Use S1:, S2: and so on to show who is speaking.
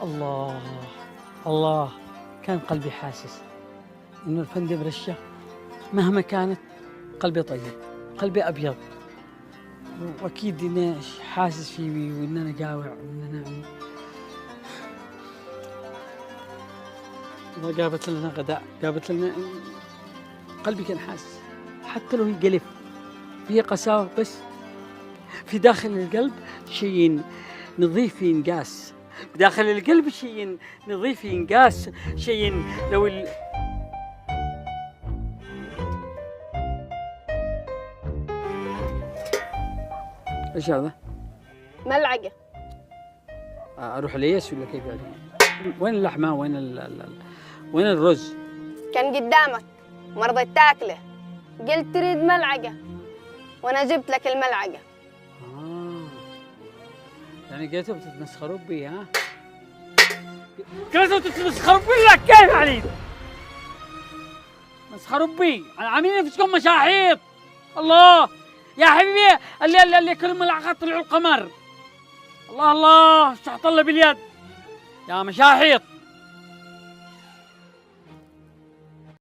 S1: الله الله، كان قلبي حاسس إنه الفندم رشة مهما كانت. قلبي طيب، قلبي أبيض، وأكيد إنه حاسس فيه وإن أنا جاوع وإن أنا ما جابت لنا غداء، جابت لنا. قلبي كان حاسس حتى لو ينقلب فيه قساوة، بس في داخل القلب شيء نظيف ينقاس، بداخل القلب شيء نظيف ينقاس، شيء لو ايش هذا؟
S2: ملعقة.
S1: اروح ليش ولا كيف يعني؟ وين اللحمة؟ وين وين الرز؟
S2: كان قدامك ما رضيت تاكله، قلت تريد ملعقة وانا جبت لك الملعقة.
S1: يعني قلتوا بتتمسخروا بي؟ ها؟ قلتوا بتتمسخروا بي ولا كيف علي؟ مسخروا بي، عاملين نفسكم مشاحيط. الله يا حبيبي، اللي كل ملعقة طلعوا القمر. الله الله، شحط الله باليد يا مشاحيط.